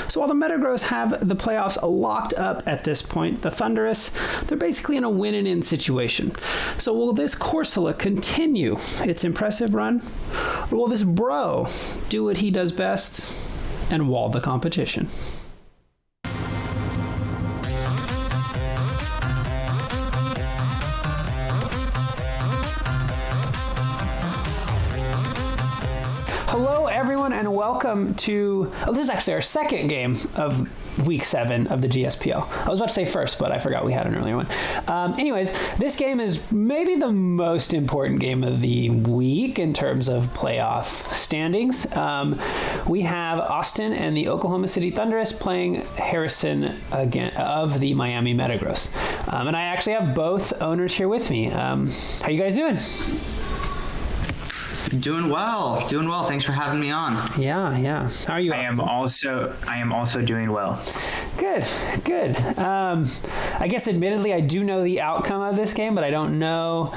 So while the Metagross have the playoffs locked up at this point, the Thundurus, they're basically in a win-and-in situation. So will this Corsola continue its impressive run? Or will this bro do what he does best and wall the competition? Hello, everyone, and welcome to... this is actually our second game of Week 7 of the GSPL. I was about to say first, but I forgot we had an earlier one. Anyways, this game is maybe the most important game of the week in terms of playoff standings. We have Austin and the Oklahoma City Thundurus playing Harrison again of the Miami Metagross. And I actually have both owners here with me. How you guys doing? Doing well. Thanks for having me on. Yeah. How are you? I am also doing well. Good. I guess admittedly I do know the outcome of this game, but I don't know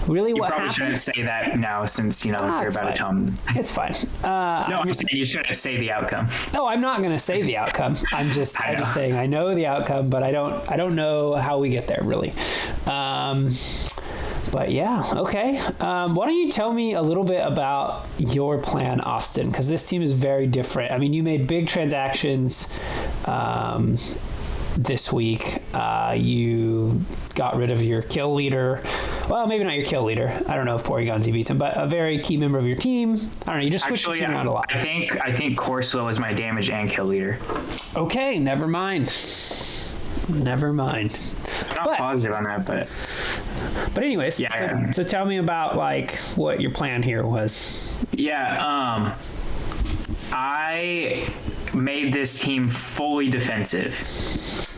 really what happened. You probably shouldn't say that now since you're about to tell me. It's fine. No, I'm saying you shouldn't say the outcome. No, I'm not going to say the outcome. I'm just saying I know the outcome, but I don't know how we get there really. But yeah, okay. Why don't you tell me a little bit about your plan, Austin? Because this team is very different. I mean, you made big transactions this week. You got rid of your kill leader. Well, maybe not your kill leader. I don't know if Porygon's beats him, but a very key member of your team. I don't know. You just switched your team around a lot. I think Corsola was my damage and kill leader. Okay, never mind. I'm not positive on that, but anyways, so tell me about like what your plan here was. Yeah, I made this team fully defensive,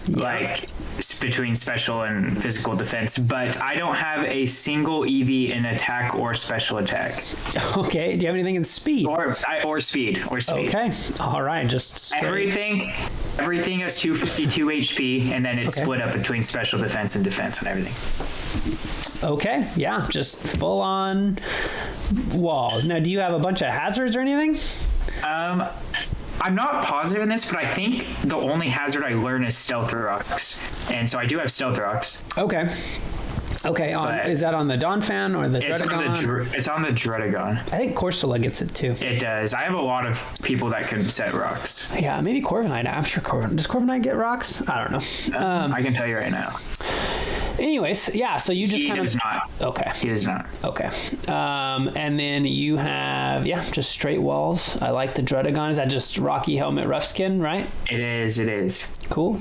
like between special and physical defense, but I don't have a single EV in attack or special attack. Okay, do you have anything in speed? Or speed. Okay, all right, just everything has 252 HP, and then it's split up between special defense and defense and everything. Okay, yeah, just full on walls. Now, do you have a bunch of hazards or anything? I'm not positive in this, but I think the only hazard I learn is Stealth Rocks, and so I do have Stealth Rocks. Okay, is that on the Donphan or the Dredagon? It's on the Dredagon. I think Corsola gets it too. It does. I have a lot of people that can set rocks. Yeah, maybe Corviknight. I'm sure does Corviknight get rocks? I don't know. I can tell you right now. Anyways, yeah, so you just He does not. Okay. He does not. Okay. And then you have, just straight walls. I like the Dredagon. Is that just Rocky Helmet Rough Skin, right? It is. Cool.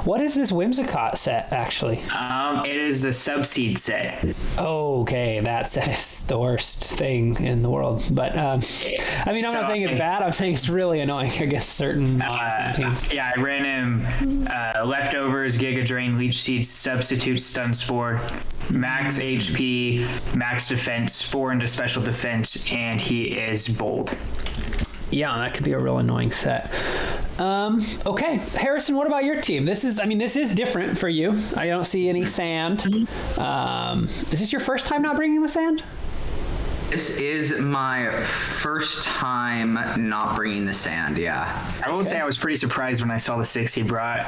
What is this Whimsicott set, actually? It is the Subseed set. Okay, that set is the worst thing in the world. But, I'm not saying it's bad. I'm saying it's really annoying against certain teams. Yeah, I ran him Leftovers, Giga Drain, Leech Seed, Substitute, Stun Spore, max HP, max defense, 4 into special defense, and he is bold. Yeah, that could be a real annoying set. Okay, Harrison, what about your team? This is different for you. I don't see any sand. Is this your first time not bringing the sand? This is my first time not bringing the sand, yeah. I will say I was pretty surprised when I saw the 6 he brought.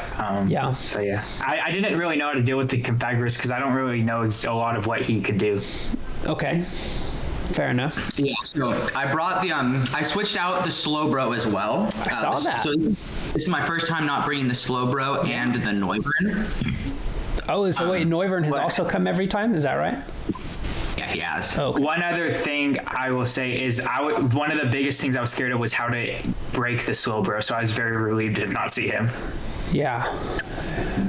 So yeah, I didn't really know how to deal with the Metagross because I don't really know a lot of what he could do. Okay. Fair enough. Yeah, so I brought I switched out the Slowbro as well. I saw that. So this is my first time not bringing the Slowbro and the Noivern. Oh, so wait, Noivern has also come every time? Is that right? Yeah, he has. Okay. One other thing I will say is one of the biggest things I was scared of was how to break the Slowbro, so I was very relieved to not see him. Yeah.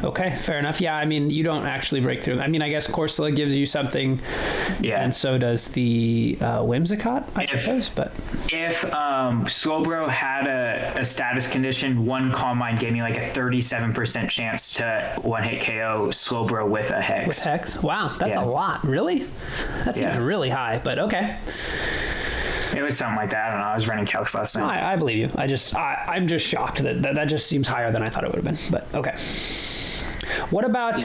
Okay, fair enough. Yeah, I mean, you don't actually break through. I mean, I guess Corsola gives you something, and so does the Whimsicott, I suppose. But if Slowbro had a status condition, one Calm Mind gave me like a 37% chance to one-hit KO Slowbro with a Hex. With Hex? Wow, that's a lot. Really? That seems really high, but okay. It was something like that. I don't know. I was running calcs last night. I believe you. I'm just shocked that just seems higher than I thought it would have been. But okay. What about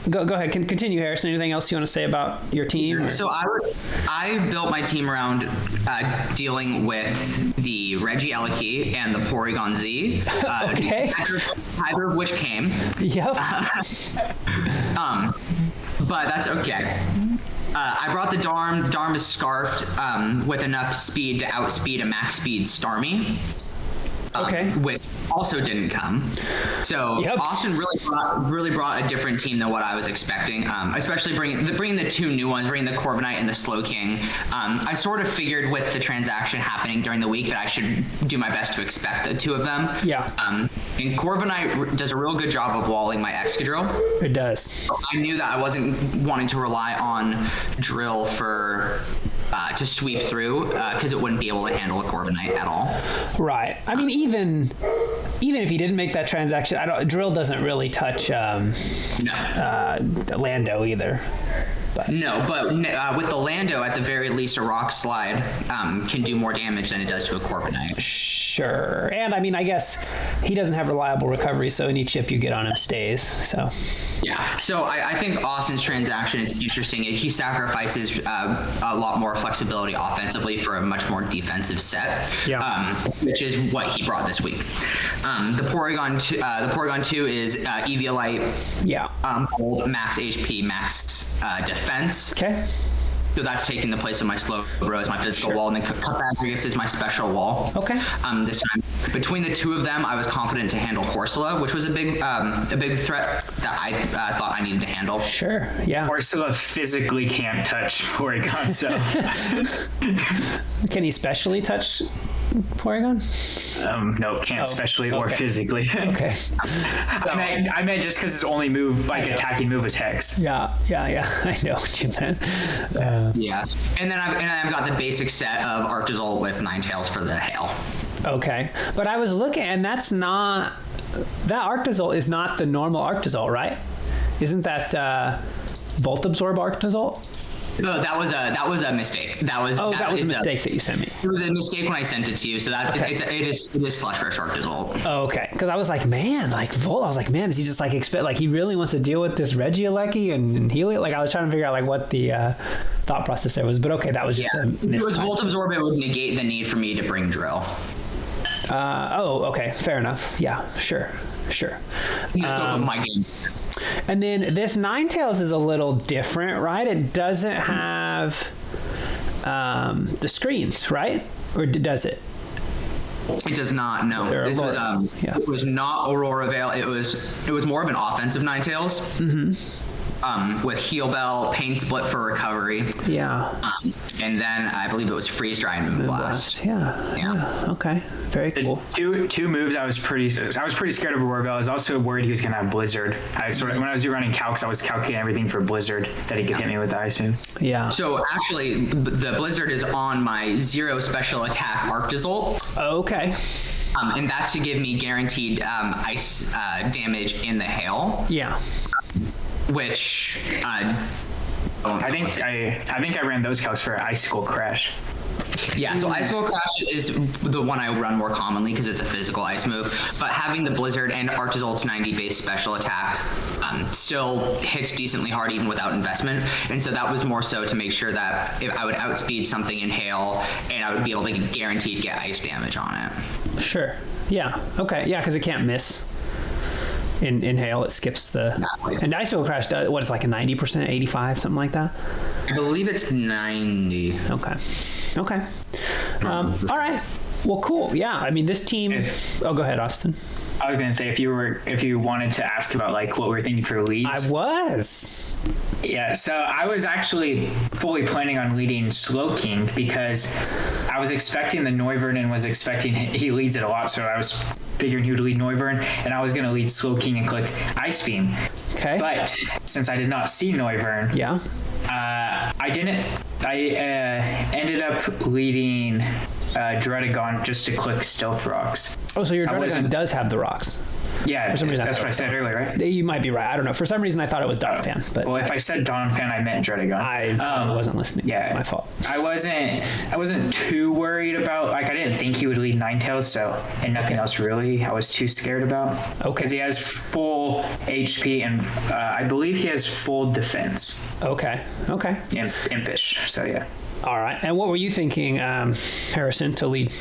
go ahead, continue, Harrison. Anything else you want to say about your team? So I built my team around dealing with the Reggie Eliki and the Porygon Z. Okay. Either of which came. Yep. But that's okay. I brought the Darm. Darm is scarfed with enough speed to outspeed a max speed Starmie. Okay. Which also didn't come. So Austin really brought a different team than what I was expecting. Especially bringing the two new ones, bringing the Corviknight and the Slowking. I sort of figured with the transaction happening during the week that I should do my best to expect the two of them. Yeah. And Corviknight does a real good job of walling my Excadrill. It does. So I knew that I wasn't wanting to rely on Drill for to sweep through because it wouldn't be able to handle a Corviknight at all. Right. I mean, even if he didn't make that transaction, Drill doesn't really touch Lando either. But. No, but with the Lando, at the very least, a Rock Slide can do more damage than it does to a Corviknight. Sure. And I mean, I guess he doesn't have reliable recovery, so any chip you get on him stays. So. Yeah. So I think Austin's transaction is interesting. He sacrifices a lot more flexibility offensively for a much more defensive set. Yeah. Which is what he brought this week. The Porygon 2 is Eviolite. Yeah. Hold, max HP, max defense. Okay. So that's taking the place of my slow bro as my physical wall, and then Cutbagus is my special wall. Okay. This time, between the two of them, I was confident to handle Corsola, which was a big threat that I thought I needed to handle. Sure. Yeah. Corsola physically can't touch Porygon, so. Can he specially touch Porygon? No, can't specially or physically. Okay. I meant just because his only move, attacking move, is Hex. Yeah. I know what you meant. Yeah, and then I've got the basic set of Arctozolt with Ninetales for the hail. Okay, but I was looking, and that Arctozolt is not the normal Arctozolt, right? Isn't that Volt Absorb Arctozolt? No, that was a mistake. That was a mistake that you sent me. It was a mistake when I sent it to you. So that okay. it is Slush Rush Arctozolt. Oh, okay, because I was like, man, Volt. I was like, man, does he just he really wants to deal with this Regieleki and Helios? I was trying to figure out what the thought process there was. But okay, that was just a mistake. If it was Volt Absorb, it would negate the need for me to bring Drill. Okay, fair enough. Yeah, sure. In the scope of my game. And then this Ninetales is a little different, right? It doesn't have the screens, right? Or does it? It does not. No, this was It was not Aurora Veil. It was more of an offensive Ninetales. Mm-hmm. With Heal Bell, Pain Split for recovery. Yeah. And then I believe it was Freeze Dry and Moonblast. Yeah. Okay. Very cool. Two moves. I was pretty scared of Aurora Veil. I was also worried he was gonna have Blizzard. When I was running calcs, I was calculating everything for Blizzard that he could hit me with the Ice move. Yeah. So actually, the Blizzard is on my 0 special attack Arctozolt. Okay. And that's to give me guaranteed ice damage in the hail. Yeah. Which I think I ran those calcs for Icicle Crash. Yeah, so Icicle Crash is the one I run more commonly because it's a physical ice move. But having the Blizzard and Arctozolt's 90 base special attack still hits decently hard even without investment. And so that was more so to make sure that if I would outspeed something in hail and I would be able to guaranteed get ice damage on it. Sure. Yeah. Okay. Yeah, because it can't miss. In hail, it skips the... And Icicle Crash does, what is a 90%, 85, something like that? I believe it's 90. Okay. All right. Well, cool. Yeah, I mean, this team... go ahead, Austin. I was going to say, if you wanted to ask about, what we were thinking for leads... I was! Yeah, so I was actually fully planning on leading Slowking because I was expecting the Noivern and was expecting he leads it a lot, so I was figuring he would lead Noivern, and I was going to lead Slowking and click Ice Beam. Okay. But since I did not see Noivern, I didn't. I ended up leading Dredagon just to click Stealth Rocks. Oh, so your Dredagon does have the rocks. Yeah, For some reason, that's what I said earlier, right? You might be right. I don't know. For some reason, I thought it was Donphan. But well, if I said Donphan, I meant Dredagon. I wasn't listening. Yeah, it's my fault. I wasn't too worried about, like, I didn't think he would lead Ninetales, and nothing else really I was too scared about. Okay. Because he has full HP and I believe he has full defense. Okay. Impish. So yeah. All right. And what were you thinking, Harrison, to lead?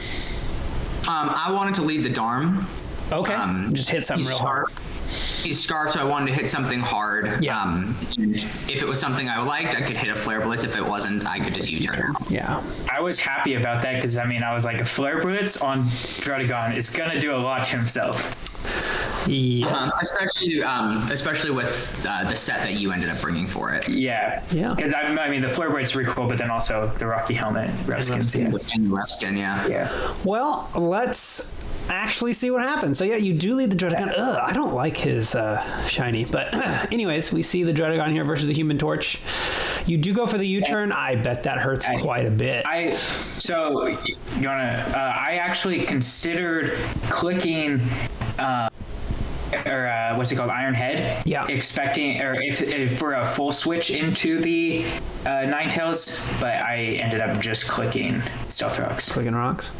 I wanted to lead the Darm. Okay. Just hit something real hard. He's Scarf, so I wanted to hit something hard. Yeah. And if it was something I liked, I could hit a Flare Blitz. If it wasn't, I could just U-turn. Yeah. I was happy about that because, I was like, a Flare Blitz on Dredagon is going to do a lot to himself. Yeah. Especially with the set that you ended up bringing for it. Yeah. Because the Flare Blitz is really cool, but then also the Rocky Helmet, rough skin. And rough skin, yeah. Yeah. Well, let's actually see what happens. So yeah, you do lead the Dredagon. I don't like his shiny, but anyways, we see the Dredagon here versus the Human Torch. You do go for the U-turn. I bet that hurts quite a bit. I actually considered clicking what's it called, Iron Head? Yeah. Expecting, or if for a full switch into the Ninetales, but I ended up just clicking Stealth Rocks. Clicking rocks.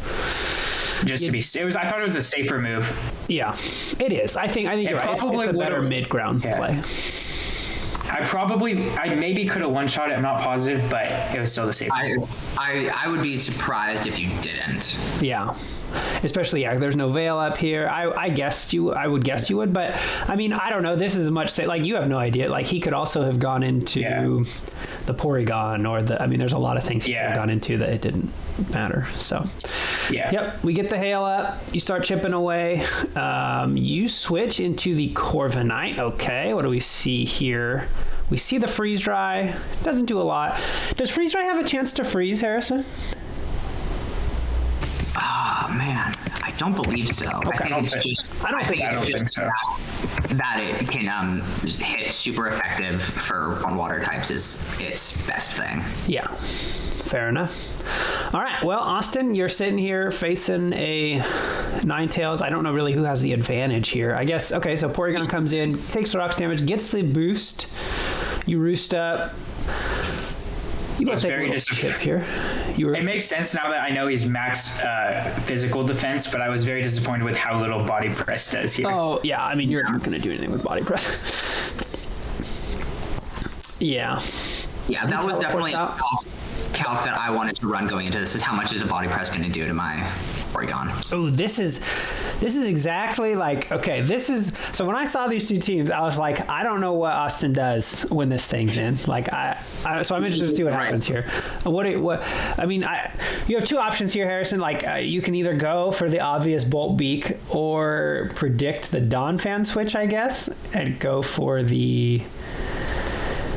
Just to be, I thought it was a safer move. Yeah, it is. I think you're right. It's a better mid-ground play. I maybe could have one-shot it. I'm not positive, but it was still the same. I would be surprised if you didn't. Yeah. Especially, there's no veil up here. I would guess you would, but I don't know. This is much, you have no idea. Like, he could also have gone into the Porygon or there's a lot of things he could have gone into that it didn't matter. So, yep, we get the hail up. You start chipping away. You switch into the Corviknight. Okay, what do we see here? We see the Freeze Dry. Doesn't do a lot. Does Freeze Dry have a chance to freeze, Harrison? Oh man, I don't believe so. Okay. I think it's just that it can hit super effective for on water types is its best thing. Yeah, fair enough. All right, well, Austin, you're sitting here facing a Ninetales. I don't know really who has the advantage here. I guess, okay, so Porygon comes in, takes the rocks damage, gets the boost. You roost up. You must take a little chip here. It makes sense now that I know he's max physical defense, but I was very disappointed with how little body press does here. Oh, yeah. You're not going to do anything with body press. Yeah. Yeah, that was definitely a calc that I wanted to run going into this, is how much is a body press going to do to my Porygon. Oh, this is exactly so when I saw these two teams, I was like, I don't know what Austin does when this thing's in. So I'm interested to see what happens here. You have two options here, Harrison. You can either go for the obvious Bolt Beak or predict the Donphan switch, I guess, and go for the...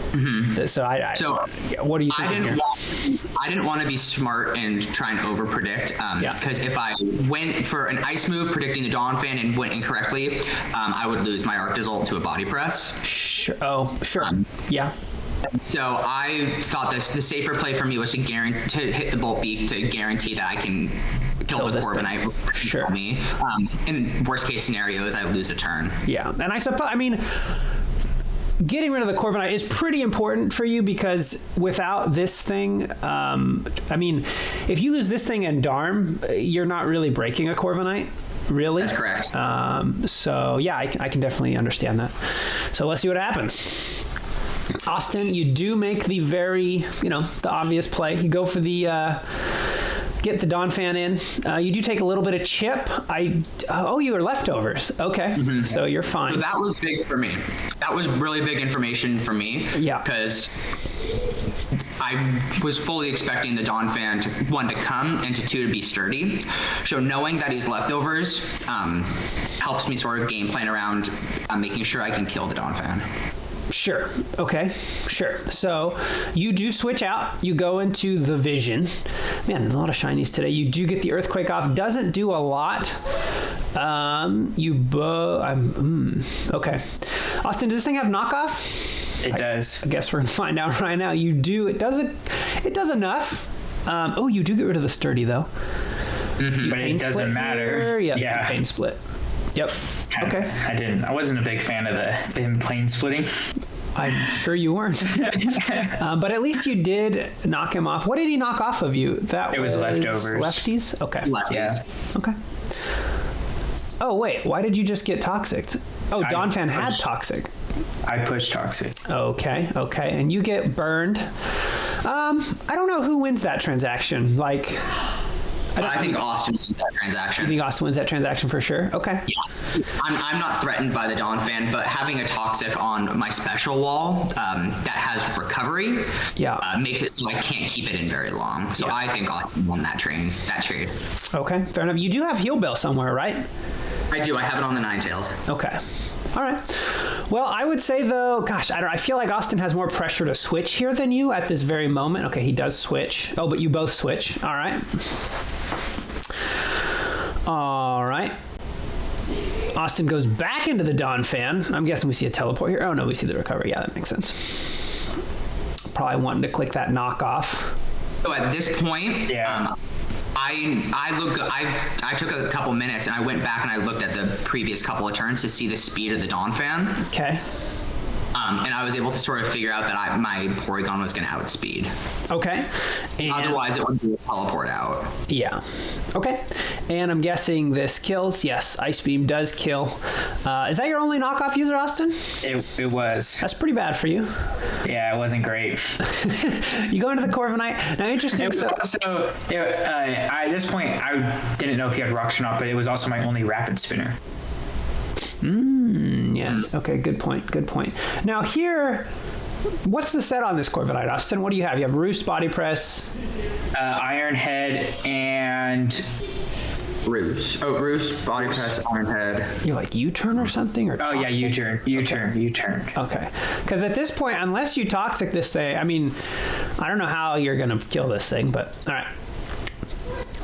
Mm-hmm. What do you think? I didn't want to be smart and try and over predict, because if I went for an ice move predicting the Donphan and went incorrectly, I would lose my Arctozolt to a body press. Sure. Oh, sure. Yeah. So I thought the safer play for me was to hit the Bolt Beak to guarantee that I can kill the Corviknight. Sure. Me. In worst case scenarios, I lose a turn. Yeah, and I suppose getting rid of the Corviknight is pretty important for you, because without this thing, if you lose this thing and Darm, you're not really breaking a Corviknight, really. That's correct. So yeah, I can definitely understand that. So let's see what happens. Austin, you do make the very, the obvious play. You go for the... get the Donphan in. You do take a little bit of chip. You were leftovers. Okay, so you're fine. So that was big for me. That was really big information for me. Yeah. Because I was fully expecting the Donphan to come and to be sturdy. So knowing that he's leftovers helps me sort of game plan around making sure I can kill the Donphan. Sure. Okay. Sure. So you do switch out. You go into the Vision. Man, a lot of shinies today. You do get the Earthquake off. Doesn't do a lot. Okay. Austin, does this thing have knockoff? It does. I guess we're gonna find out right now. You do. It does enough. You do get rid of the sturdy though. Mm-hmm. But it doesn't matter. Yeah. Pain split. Yep. Okay. I wasn't a big fan of him plane splitting. I'm sure you weren't. But at least you did knock him off. What did he knock off of you? It was leftovers. Lefties? Okay. Lefties. Yeah. Okay. Oh, wait. Why did you just get toxic? Oh, Donphan had toxic. I pushed toxic. Okay. And you get burned. I don't know who wins that transaction. Like, I think Austin wins that transaction. you think Austin wins that transaction for sure? Okay. Yeah. I'm not threatened by the Donphan, but having a toxic on my special wall that has recovery makes it so I can't keep it in very long. So I think Austin won that trade. Okay, fair enough. You do have Heal Bell somewhere, right? I do. I have it on the Ninetales. Okay. All right. Well, I would say though, gosh, I feel like Austin has more pressure to switch here than you at this very moment. Okay, he does switch. Oh, but you both switch. All right. All right. Austin goes back into the Donphan. I'm guessing we see a teleport here. Oh no, we see the recovery. Yeah, that makes sense. Probably wanting to click that knockoff. So at this point, I took a couple minutes and I went back and I looked at the previous couple of turns to see the speed of the Donphan. Okay. And I was able to sort of figure out that my Porygon was going to outspeed. Okay. And otherwise, it would be a teleport out. Yeah. Okay. And I'm guessing this kills. Yes, Ice Beam does kill. Is that your only knockoff user, Austin? It was. That's pretty bad for you. Yeah, it wasn't great. You go into the Corviknight. Now, interesting. At this point, I didn't know if he had Rocks or not, but it was also my only Rapid Spinner. Yes. Okay, good point. Now here, what's the set on this Corviknight, Austin? What do you have? You have Roost, Body Press, Iron Head, and Roost. Oh, Roost, Body Press, Iron Head. You like U-turn or something? Or yeah, U-turn. Okay. Because at this point, unless you toxic this thing, I mean, I don't know how you're gonna kill this thing, but all right.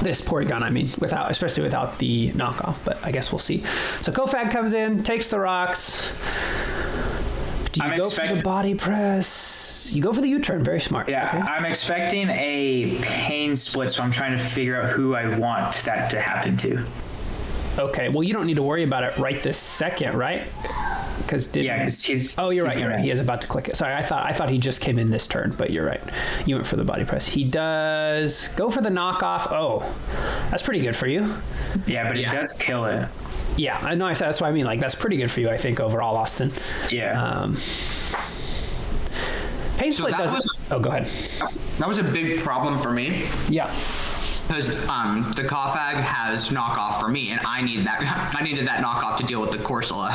This Porygon, I mean, especially without the knockoff, but I guess we'll see. So Kofag comes in, takes the rocks. Do you go for the Body Press? You go for the U-turn. Very smart. Yeah, okay. I'm expecting a pain split, so I'm trying to figure out who I want that to happen to. Okay, well, you don't need to worry about it right this second, right? Because he's. Oh, you're right. He is about to click it. Sorry, I thought he just came in this turn, but you're right. You went for the Body Press. He does go for the knockoff. Oh, that's pretty good for you. Yeah, but he does kill it. Yeah, I know. That's what I mean. Like, that's pretty good for you, I think, overall, Austin. Yeah. Pain Split doesn't. Oh, go ahead. That was a big problem for me. Yeah. Because the Kofag has knockoff for me, and I needed that knockoff to deal with the Corsola.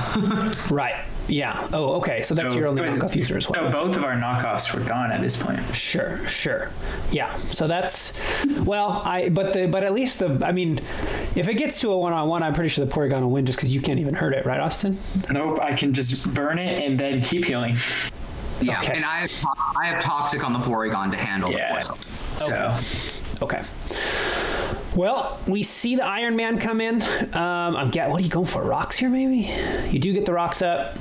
Right. Yeah. Oh, okay. So that's your only knockoff user as well. So both of our knockoffs were gone at this point. Sure. Yeah. So that's but at least if it gets to a 1-on-1, I'm pretty sure the Porygon will win just because you can't even hurt it, right, Austin? Nope. I can just burn it and then keep healing. Yeah. Okay. And I have Toxic on the Porygon to handle the Corsola. So. Okay. Well, we see the Iron Man come in. What are you going for? Rocks here, maybe? You do get the rocks up.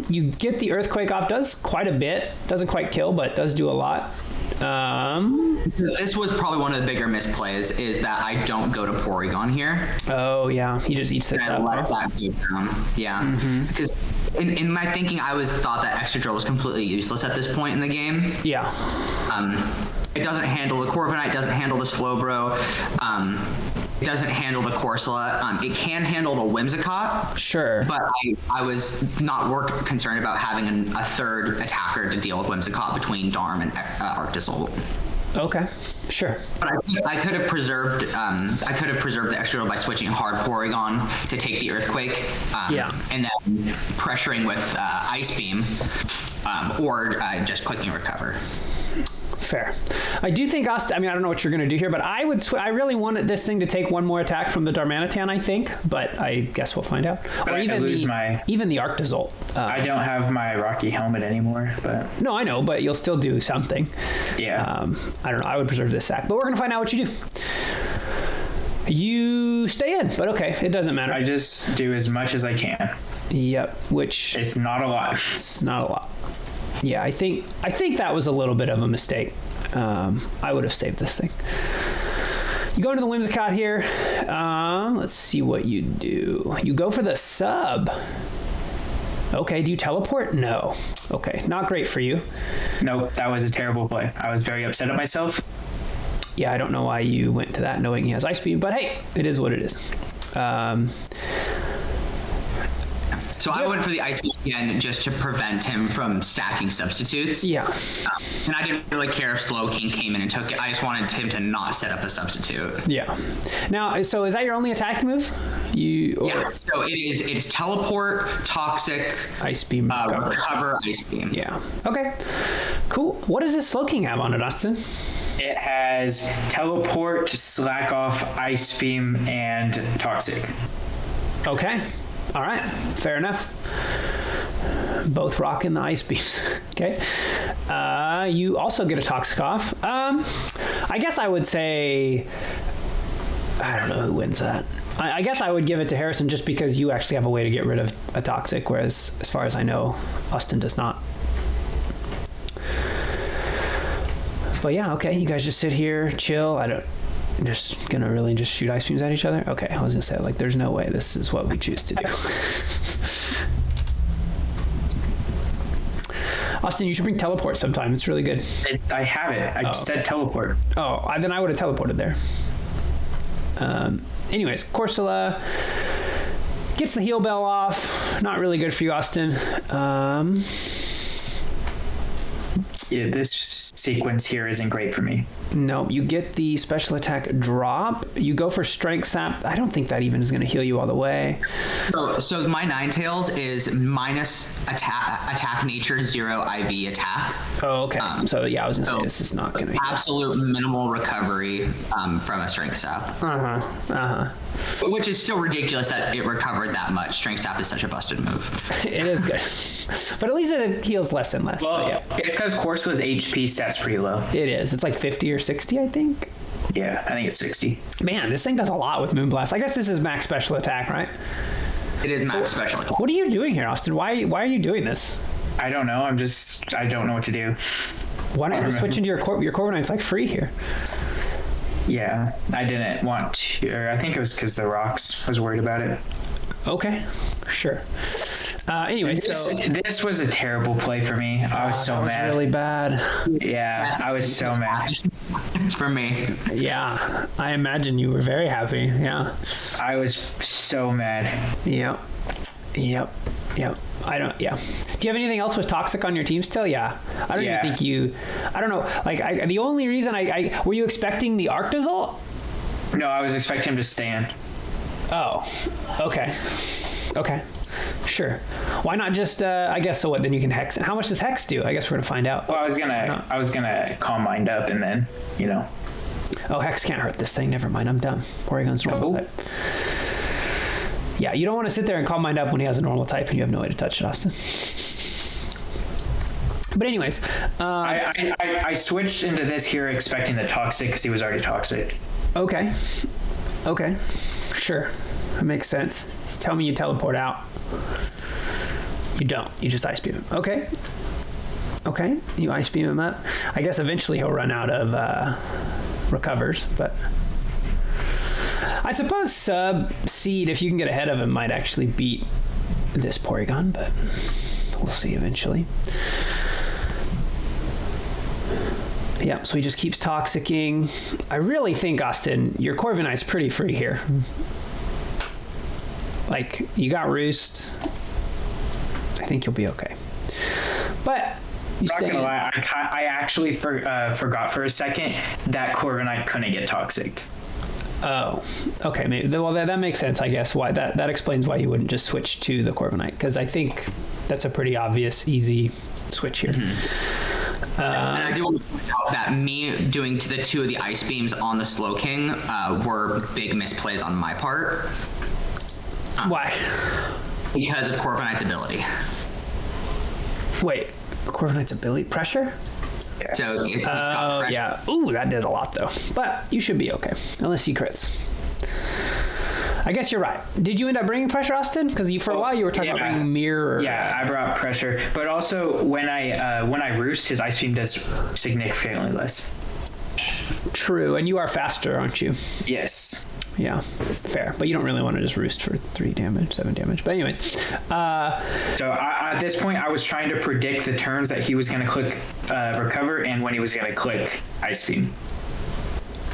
You get the Earthquake off. Does quite a bit. Doesn't quite kill, but does do a lot. This was probably one of the bigger misplays, is that I don't go to Porygon here. Oh, yeah. He just eats this up. I let that go down. Yeah. Because in my thinking, I always thought that Extra Drill was completely useless at this point in the game. Yeah. It doesn't handle the Corviknight, it doesn't handle the Slowbro, it doesn't handle the Corsola. It can handle the Whimsicott. Sure. But I was not concerned about having a third attacker to deal with Whimsicott between Darm and Arctozolt. Okay, sure. But I could have preserved the Extra Drill by switching hard Porygon to take the Earthquake, and then pressuring with Ice Beam, or just clicking Recover. Fair. I do think Austin, I don't know what you're going to do here, but I really wanted this thing to take one more attack from the Darmanitan, I think, but I guess we'll find out. Or even the Arctozolt. I don't have my Rocky Helmet anymore, but... No, I know, but you'll still do something. Yeah. I don't know. I would preserve this sack, but we're going to find out what you do. You stay in, but okay, it doesn't matter. I just do as much as I can. Yep, which... It's not a lot. It's not a lot. Yeah, I think that was a little bit of a mistake. I would have saved this thing. You go into the Whimsicott here. Let's see what you do. You go for the sub. Okay, do you teleport? No. Okay, not great for you. Nope, that was a terrible play. I was very upset at myself. Yeah, I don't know why you went to that knowing he has Ice Beam, but hey, it is what it is. So I went for the Ice Beam again just to prevent him from stacking substitutes. Yeah. And I didn't really care if Slowking came in and took it. I just wanted him to not set up a substitute. Yeah. Now, so is that your only attacking move? Yeah. So it's teleport, toxic, Ice Beam, recover, Ice Beam. Yeah. Okay. Cool. What does this Slowking have on it, Austin? It has teleport, slack off, Ice Beam, and toxic. Okay. All right. Fair enough. Both rocking the Ice Beams. Okay. You also get a Toxic off. I guess I would say, I don't know who wins that. I guess I would give it to Harrison just because you actually have a way to get rid of a Toxic, whereas as far as I know, Austin does not. But yeah, okay. You guys just sit here, chill. Just gonna really just shoot Ice Beams at each other? Okay, I was gonna say, like, there's no way this is what we choose to do. Austin, you should bring teleport sometime. It's really good. I have it. I said teleport. Oh, then I would have teleported there. Anyways, Corsola gets the heal bell off. Not really good for you, Austin. Yeah, this sequence here isn't great for me. No, you get the special attack drop. You go for Strength Sap. I don't think that even is going to heal you all the way. So my Ninetales is minus attack nature, 0 IV attack. Oh, okay. So yeah, I was going to say this is not going to absolute minimal recovery from a Strength Sap. Which is still ridiculous that it recovered that much. Strength Sap is such a busted move. It is good. But at least it heals less and less. Well, yeah. It's because Corsola's HP stats pretty low. It is. It's like 50 or 60, I think. Yeah, I think it's 60. Man, this thing does a lot with Moonblast. I guess this is max special attack, right? It is max special attack. What are you doing here, Austin? Why are you doing this? I don't know. I don't know what to do. Why don't you just switch into your Corviknight's like free here? Yeah, I didn't want to. Or I think it was because the rocks. I was worried about it. Okay, sure. Anyway, this was a terrible play for me. I was so mad. Really bad. Yeah, I was so mad. For me. Yeah, I imagine you were very happy. Yeah. I was so mad. Yep. I don't. Yeah. Do you have anything else with Toxic on your team still? Yeah. I don't even think you. I don't know. Like, the only reason I were you expecting the Arctazol? No, I was expecting him to stand. Oh. Okay. Sure. Why not just? I guess so. What then? You can Hex. How much does Hex do? I guess we're gonna find out. Well, I was gonna Calm Mind up and then Oh, Hex can't hurt this thing. Never mind. I'm dumb. Porygon's normal type. Yeah, you don't want to sit there and Calm Mind up when he has a normal type and you have no way to touch it, Austin. But anyways, I switched into this here expecting the Toxic because he was already Toxic. Okay, sure, that makes sense. Tell me you teleport out. You don't. You just Ice Beam him. Okay. You Ice Beam him up. I guess eventually he'll run out of recovers, but I suppose Seed, if you can get ahead of him, might actually beat this Porygon, but we'll see eventually. Yeah, so he just keeps Toxicking. I really think, Austin, your Corviknight's pretty free here. Like, you got Roost. I think you'll be okay. But I'm not gonna lie, I actually forgot for a second that Corviknight couldn't get Toxic. Oh, okay. Maybe. Well, that makes sense, I guess. Why that explains why you wouldn't just switch to the Corviknight, because I think that's a pretty obvious, easy switch here. Mm-hmm. And I do want to point out that me doing the 2 of the Ice Beams on the Slowking were big misplays on my part. Why? Because of Corviknight's ability. Wait, Corviknight's ability? Pressure? Yeah. So he's got pressure. Yeah. Ooh, that did a lot though. But you should be okay, unless he crits. I guess you're right. Did you end up bringing Pressure, Austin? Because for a while you were talking about bringing Mirror. Yeah, I brought Pressure, but also when I Roost, his Ice Beam does significantly less. True, and you are faster, aren't you? Yes. Yeah, fair. But you don't really want to just roost for 7 damage. But anyways. So at this point, I was trying to predict the turns that he was going to click recover and when he was going to click Ice Beam.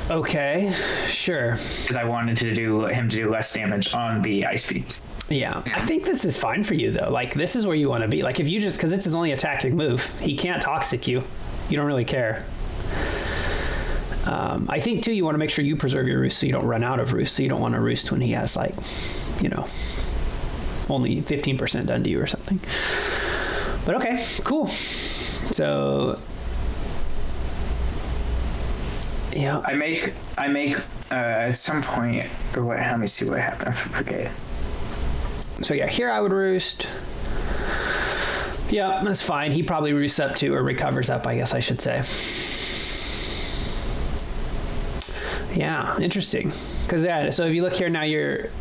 Okay, sure. Because I wanted to do him to do less damage on the Ice Beams. Yeah, I think this is fine for you, though. Like, this is where you want to be. Like, if you just... Because it's his only attacking move. He can't Toxic you. You don't really care. I think, too, you want to make sure you preserve your roost so you don't run out of roost. So you don't want to roost when he has, like, you know, only 15% done to you or something. But okay, cool. So, yeah. I make at some point, or what, let me see what happened. Okay. So, yeah, here I would roost. Yeah, that's fine. He probably roosts up, too, or recovers up, I guess I should say. Yeah, interesting. Because so if you look here now, you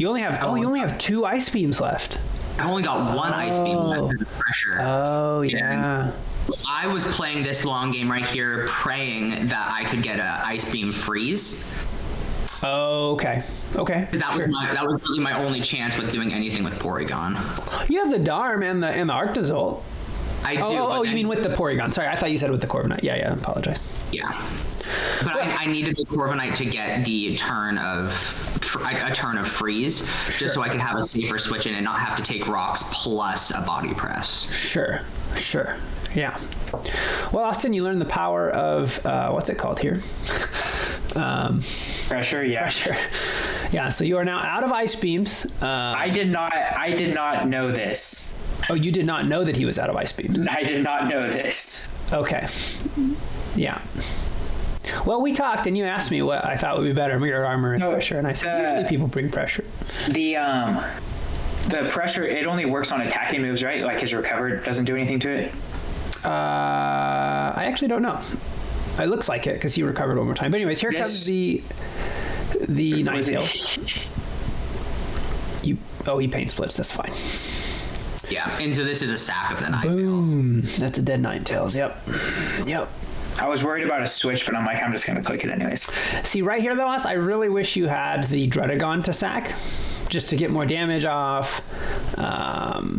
only have 2 Ice Beams left. I only got 1 Ice Beam left for the pressure. Oh yeah. And I was playing this long game right here, praying that I could get a Ice Beam freeze. Oh, okay. Because that was really my only chance with doing anything with Porygon. You have the Darm and the Arctozolt. I do. Oh, you mean with the Porygon? Sorry, I thought you said with the Corviknight. Yeah, I apologize. Yeah. But I needed the Corviknight to get the turn of freeze, just so I could have a safer switch in and not have to take rocks plus a body press. Sure. Yeah. Well, Austin, you learned the power of what's it called here? Pressure. Yeah. Pressure. Yeah. So you are now out of Ice Beams. I did not know this. Oh, you did not know that he was out of Ice Beams. I did not know this. Okay. Yeah. Well, we talked, and you asked me what I thought would be better, Mirror Armor and Pressure, and I said usually people bring Pressure. The Pressure, it only works on attacking moves, right? Like his Recover doesn't do anything to it? I actually don't know. It looks like it, because he recovered one more time. But anyways, here comes the Ninetales. He Pain Splits, that's fine. Yeah, and so this is a sack of the Ninetales. Boom. That's a dead Ninetales, yep. I was worried about a switch, but I'm just going to click it anyways. See, right here, though, I really wish you had the Dredagon to sack, just to get more damage off.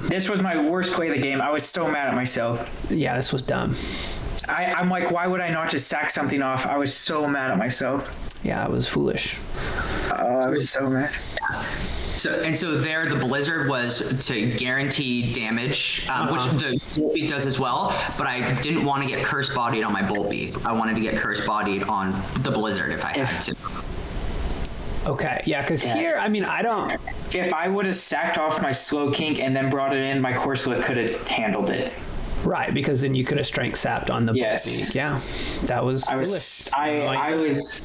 This was my worst play of the game. I was so mad at myself. Yeah, this was dumb. I'm like, why would I not just sack something off? I was so mad at myself. Yeah, it was foolish. I was so mad. So there, the Blizzard was to guarantee damage, which the Volbeat does as well, but I didn't want to get Curse Bodied on my Volbeat. I wanted to get Curse Bodied on the Blizzard if I had to. Okay, yeah, because here, I mean, I don't... If I would have sacked off my Slowking and then brought it in, my Corsola could have handled it. Right, because then you could have strength sapped on the Volbeat. Yeah, that was foolish. I was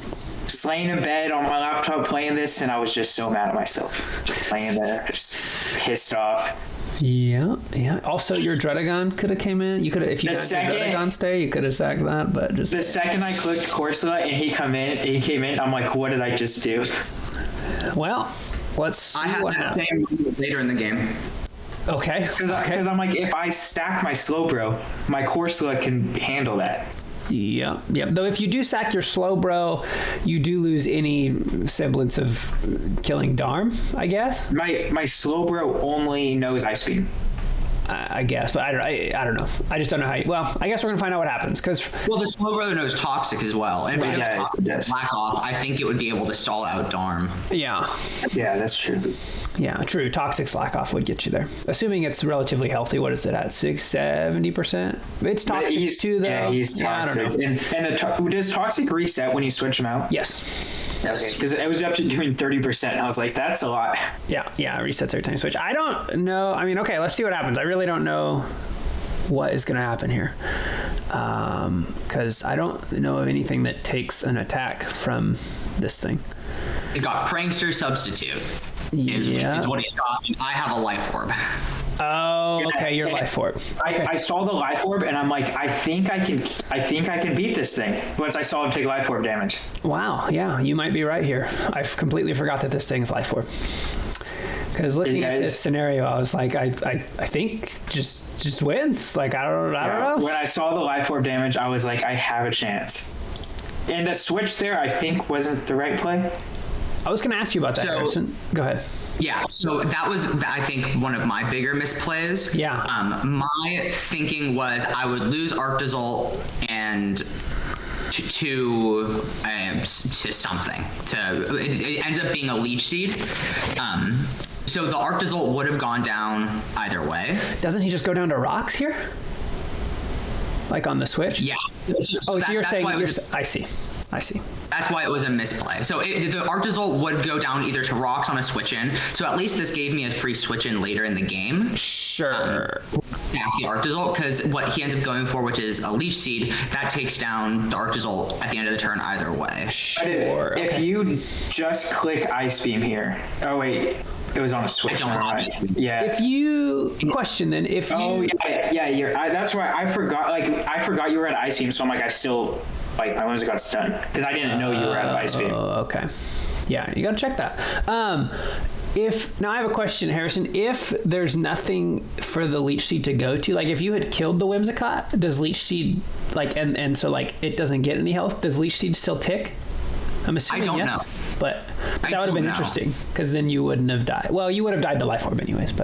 laying in bed on my laptop playing this, and I was just so mad at myself. Just laying there, just pissed off. Yeah. Also, your Dredagon could have came in. You could have, if you had your Dredagon stay, you could have sacked that. But just the second I clicked Corsola and he came in. I'm like, what did I just do? Well, let's see I had that same later in the game. Okay. Because I'm like, if I stack my Slowbro, my Corsola can handle that. Yeah. Though if you do sack your Slowbro, you do lose any semblance of killing Darm, I guess. My Slowbro only knows Ice Beam. I guess, but I don't know. I just don't know how. I guess we're gonna find out what happens the Slowbro knows Toxic as well, and if it knows Black Off, I think it would be able to stall out Darm. Yeah, that's true. Yeah, true. Toxic Slack Off would get you there, assuming it's relatively healthy. What is it at? 70%? It's Toxic too, though. Yeah, he's Toxic. I don't know. Does Toxic reset when you switch him out? Yes. Okay, because it was up to doing 30%. I was like, that's a lot. Yeah, it resets every time you switch. I don't know. I mean, okay, let's see what happens. I really don't know what is going to happen here, because I don't know of anything that takes an attack from this thing. He's got Prankster Substitute. Is what he's got. I have a Life Orb. Oh, okay, your Life Orb. Okay. I saw the Life Orb, and I'm like, I think I can beat this thing. Once I saw him take Life Orb damage. Wow, yeah, you might be right here. I completely forgot that this thing is Life Orb. Because looking at this scenario, I was like, I think just wins. Like I don't know. When I saw the Life Orb damage, I was like, I have a chance. And the switch there, I think, wasn't the right play. I was going to ask you about that, Harrison. Go ahead. Yeah, so that was, I think, one of my bigger misplays. Yeah. My thinking was I would lose Arctozolt and to something. It ends up being a Leech Seed. So the Arctozolt would have gone down either way. Doesn't he just go down to rocks here? Like on the switch? Yeah. So you're saying I see. That's why it was a misplay. So the Arctozolt would go down either to rocks on a switch in. So at least this gave me a free switch in later in the game. Sure. Snap the Arctozolt, because what he ends up going for, which is a Leech Seed, that takes down the Arctozolt at the end of the turn either way. Sure. If you just click Ice Beam here. Oh, wait. It was on a switch. Yeah. If you question, then if you. Oh yeah. That's why I forgot. I forgot you were at Ice Beam, so I'm like, I still my Whimsicott got stunned because I didn't know you were at Ice Beam. Oh, okay. Yeah, you gotta check that. Now I have a question, Harrison. If there's nothing for the Leech Seed to go to, like if you had killed the Whimsicott, does Leech Seed and so like it doesn't get any health? Does Leech Seed still tick? I'm assuming I don't yes. know. But that would have been interesting because then you wouldn't have died. Well, you would have died to Life Orb anyways,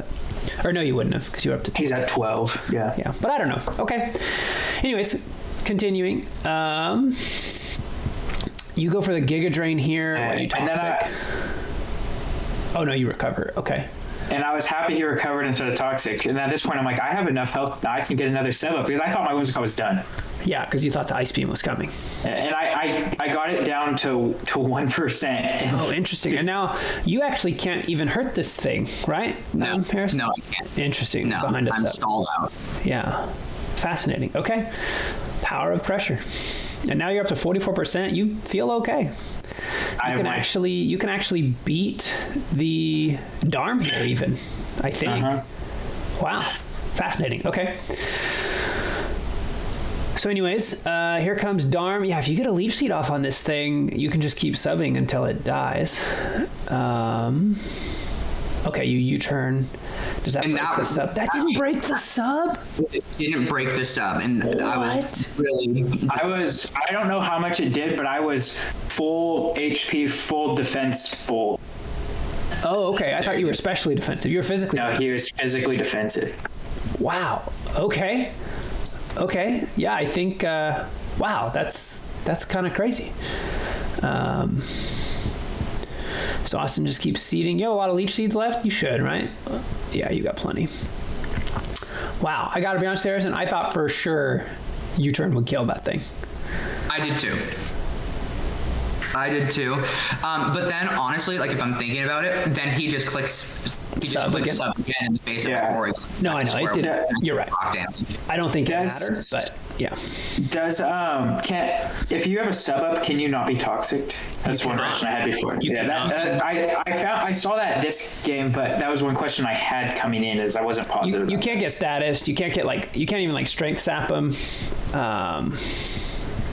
or no, you wouldn't have because you were up to 2. He's at 12. Yeah. Yeah, but I don't know. Okay. Anyways, continuing. You go for the Giga Drain here. And then oh no, you recover. Okay. And I was happy he recovered instead of Toxic. And at this point, I'm like, I have enough health that I can get another sub up because I thought my Whimsicott was done. Yeah, because you thought the Ice Beam was coming. And I got it down to 1%. Oh, interesting. And now you actually can't even hurt this thing, right? No, Harrison? No, I can't. Interesting. No, Behind us I'm up. stalled out. Yeah. Fascinating. Okay. Power of pressure. And now you're up to 44%. You feel okay. You can actually beat the Darm here even, I think. Wow. Fascinating. Okay. So anyways, here comes Darm. Yeah, if you get a Leech Seed off on this thing, you can just keep subbing until it dies. Okay, you U-turn. Does that break the sub? That didn't break the sub? It didn't break the sub. And I don't know how much it did, but I was full HP, full defense, full. Oh, okay. I thought you were specially defensive. You were physically defensive. No, he was physically defensive. Wow. Okay. Yeah, I think, wow, that's kind of crazy. So Austin just keeps seeding. You have a lot of Leech Seeds left? You should, right? Yeah, you got plenty. Wow, I gotta be honest, Harrison, I thought for sure U-turn would kill that thing. I did too. But then honestly, like if I'm thinking about it, then he just clicks sub again in the face of Rory. No, I know. It didn't. You're right. I don't think it mattered, but yeah. Does if you have a sub up, can you not be toxic? That's one question I had before. I saw that this game, but that was one question I had coming in, is I wasn't positive. You can't get status. You can't even strength sap them.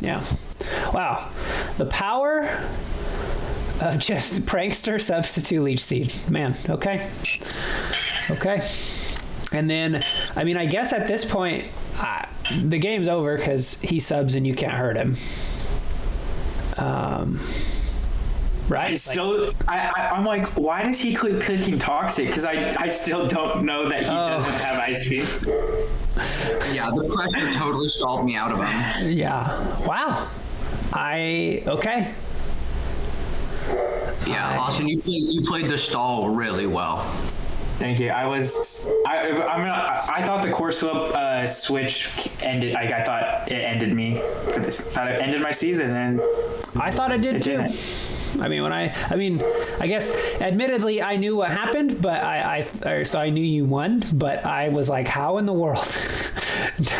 Yeah. Wow. The power of just prankster substitute Leech Seed. Man, okay. And then, I mean, I guess at this point, the game's over because he subs and you can't hurt him. Right? I'm like, why does he keep clicking Toxic? Because I still don't know that he doesn't have Ice Beam. Yeah, the pressure totally stalled me out of him. Yeah. Wow. Okay. Yeah, Austin, you played the stall really well. Thank you. I thought the core slope switch ended. I thought it ended me for this. Thought it ended my season, and I thought it did too. Didn't. I mean, I guess, admittedly, I knew what happened, but so I knew you won, but I was like, how in the world?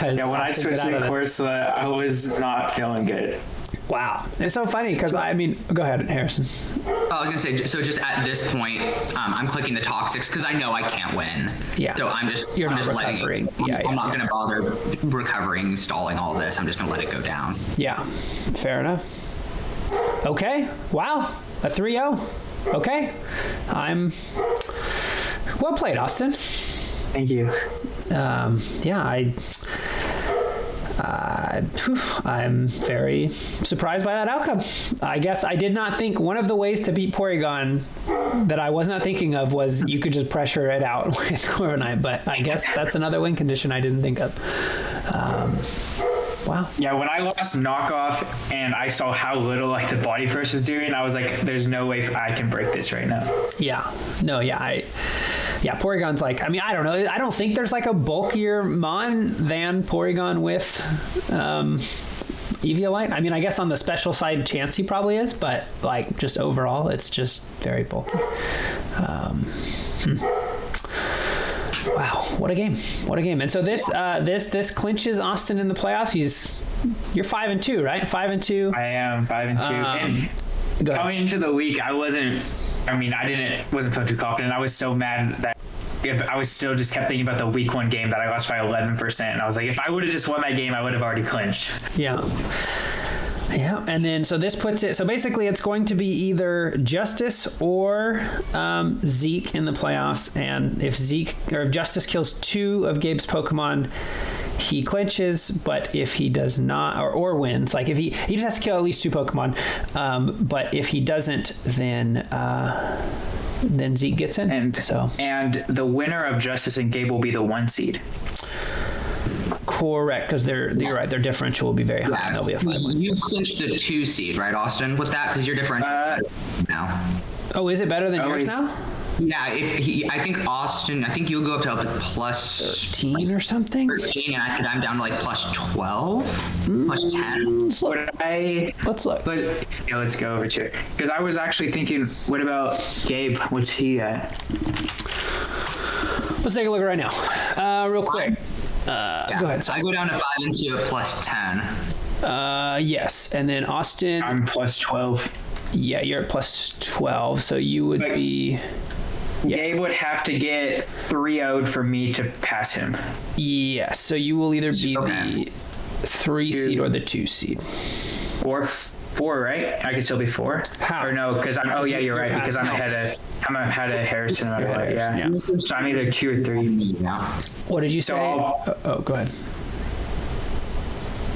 When I switched to course, I was not feeling good. Wow. It's so funny because, go ahead, Harrison. I was going to say, so just at this point, I'm clicking the Toxics because I know I can't win. Yeah. So I'm just recovering. I'm not going to bother recovering, stalling all this. I'm just going to let it go down. Yeah. Fair enough. Okay. Wow. A 3-0. Okay. Well played, Austin. Thank you. Yeah, I'm very surprised by that outcome. I guess I did not think one of the ways to beat Porygon that I was not thinking of was you could just pressure it out with Corviknight, but I guess that's another win condition I didn't think of. Wow. Yeah, when I lost knockoff and I saw how little like the body first was doing, I was like, there's no way I can break this right now. Yeah. No, yeah, Porygon's like, I mean, I don't know. I don't think there's like a bulkier Mon than Porygon with Eviolite. I mean, I guess on the special side, Chansey probably is, but like just overall, it's just very bulky. Wow, what a game! What a game! And so this clinches Austin in the playoffs. You're 5-2, right? 5-2. I am 5-2. And coming into the week, I wasn't feeling too confident. I was so mad that I was still just kept thinking about the week 1 game that I lost by 11%. And I was like, if I would have just won that game, I would have already clinched. Yeah. Yeah, and then so this puts it. So basically, it's going to be either Justice or Zeke in the playoffs. And if Justice kills 2 of Gabe's Pokemon, he clinches. But if he does not, or wins, like if he just has to kill at least 2 Pokemon. But if he doesn't, then Zeke gets in. And the winner of Justice and Gabe will be the 1 seed. Correct, because you're right. Their differential will be very high. Yeah, They'll be a 5-1. You clinched the 2 seed, right, Austin? With that, because your differential now. Oh, is it better than yours now? Yeah, I think Austin. I think you'll go up to like plus 13 or something. 13, and I'm down to like plus 12, plus 10. Let's look. But yeah, let's go over to it because I was actually thinking, what about Gabe? What's he at? Let's take a look right now, real quick. Go ahead. So I go down to 5-2 at plus 10. Yes, and then Austin. I'm plus 12. Yeah, you're at plus 12, so you would be. Yeah. Gabe would have to get 3-0'd for me to pass him. Yeah, so you will either be the 3 seed or the 2 seed. Or 4, right? I can still be 4. How? Or no, because I'm. Oh yeah, you're right. Because I'm ahead of Harrison. Yeah. So I'm either 2 or 3. Yeah. What did you say? Go ahead.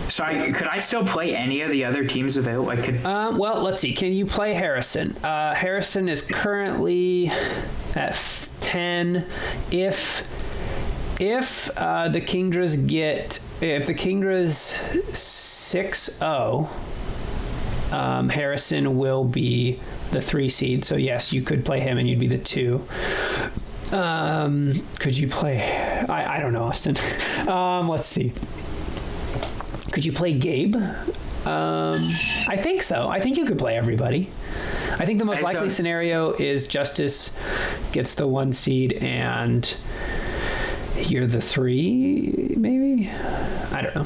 So could I still play any of the other teams available? I could. Well, let's see. Can you play Harrison? Harrison is currently at 10. If the Kingdras 6-0, Harrison will be the 3 seed. So yes, you could play him and you'd be the 2. Could you play? I don't know, Austin. Let's see. Could you play Gabe? I think so. I think you could play everybody. I think the most likely scenario is Justice gets the 1 seed and you're the 3, maybe? I don't know.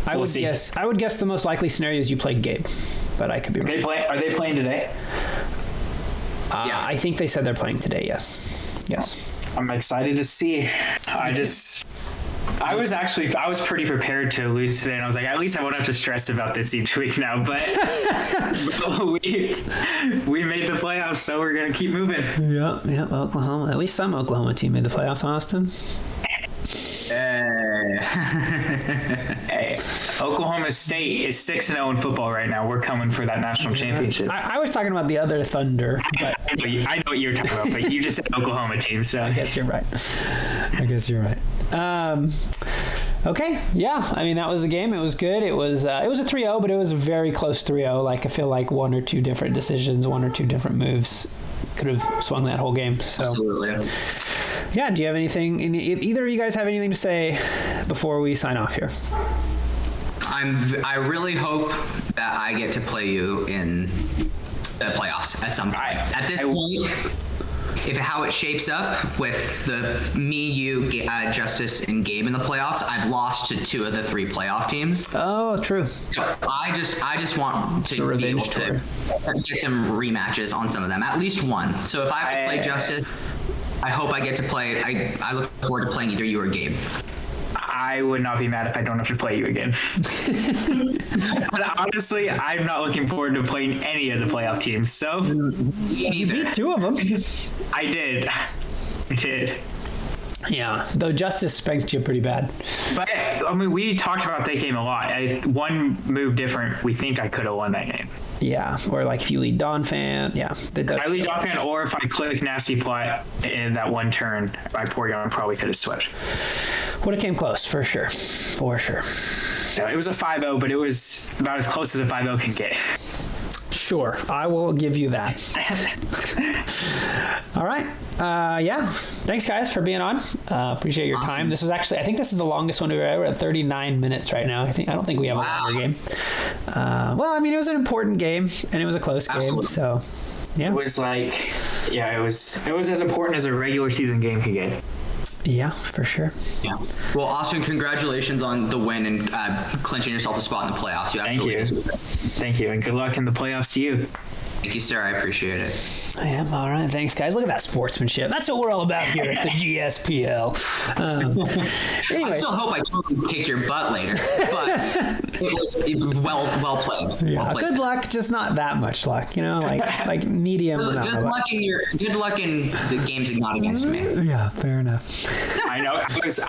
I would guess the most likely scenario is you play Gabe, but I could be wrong. Are they playing today? Yeah. I think they said they're playing today, yes. I'm excited to see. I was pretty prepared to lose today, and I was like, at least I won't have to stress about this each week now. But we made the playoffs, so we're gonna keep moving. Yeah. Oklahoma. At least some Oklahoma team made the playoffs, Austin. Hey, Oklahoma State is 6-0 in football right now. We're coming for that national championship. I was talking about the other Thunder. But I know what you're talking about, but you just said Oklahoma team, so I guess you're right. Okay, yeah. I mean, that was the game. It was good. It was a 3-0, but it was a very close 3-0. Like I feel like 1 or 2 different decisions, 1 or 2 different moves could have swung that whole game. So. Absolutely. Yeah, do you have anything, either of you guys have anything to say before we sign off here? I really hope that I get to play you in the playoffs at some point. At this point, how it shapes up with me, you, Justice, and Gabe in the playoffs, I've lost to 2 of the 3 playoff teams. Oh, true. So I just want to be able to get some rematches on some of them, at least 1. So if I have to play Justice, I hope I get to play. I look forward to playing either you or Gabe. I would not be mad if I don't have to play you again. But honestly, I'm not looking forward to playing any of the playoff teams. So you beat 2 of them. I did. Yeah, though Justice spanked you pretty bad. But I mean, we talked about that game a lot. One move different, we think I could have won that game. Yeah, or like if you lead Donphan, yeah. I lead Donphan, or if I click Nasty Plot in that one turn, my Porygon probably could have swept. Would have came close, for sure. For sure. Yeah, it was a 5-0, but it was about as close as a 5-0 can get. Sure, I will give you that. All right. Yeah. Thanks, guys, for being on. Appreciate your time. This was actually, I think this is the longest one we've ever. We're at 39 minutes right now. I don't think we have a longer game. Well, I mean, it was an important game, and it was a close game. So, yeah. It was like, yeah, it was as important as a regular season game could get. Yeah, for sure. Yeah. Well, Austin, congratulations on the win and clinching yourself a spot in the playoffs. Thank you, and good luck in the playoffs to you. Thank you, sir. I appreciate it. I am. All right. Thanks, guys. Look at that sportsmanship. That's what we're all about here at the GSPL. Anyways. I still hope I totally kick your butt later, but it was well played. Yeah. Well played. Good luck, just not that much luck. You know, like medium. Good luck in the games not against me. Yeah, fair enough. I know.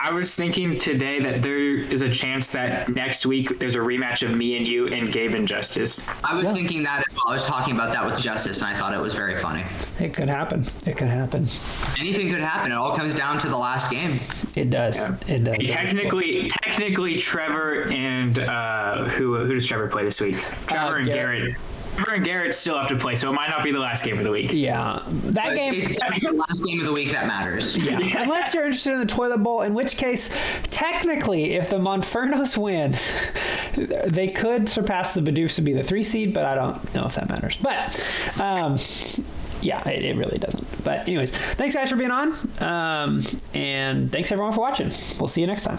I was thinking today that there is a chance that next week there's a rematch of me and you and Gabe and Justice. I was thinking that as well. I was talking about that with Justice, and I thought it was very funny. It could happen. Anything could happen. It all comes down to the last game. It does. Yeah. It does. Technically, Trevor and who does Trevor play this week? Trevor and Garrett. Trevor and Garrett still have to play, so it might not be the last game of the week. Yeah, that game. It's the last game of the week that matters. Yeah, unless you're interested in the toilet bowl, in which case, technically, if the Monfernos win, they could surpass the Bidoof to be the 3 seed, but I don't know if that matters. But yeah, it really doesn't. But anyways, thanks guys for being on, and thanks everyone for watching. We'll see you next time.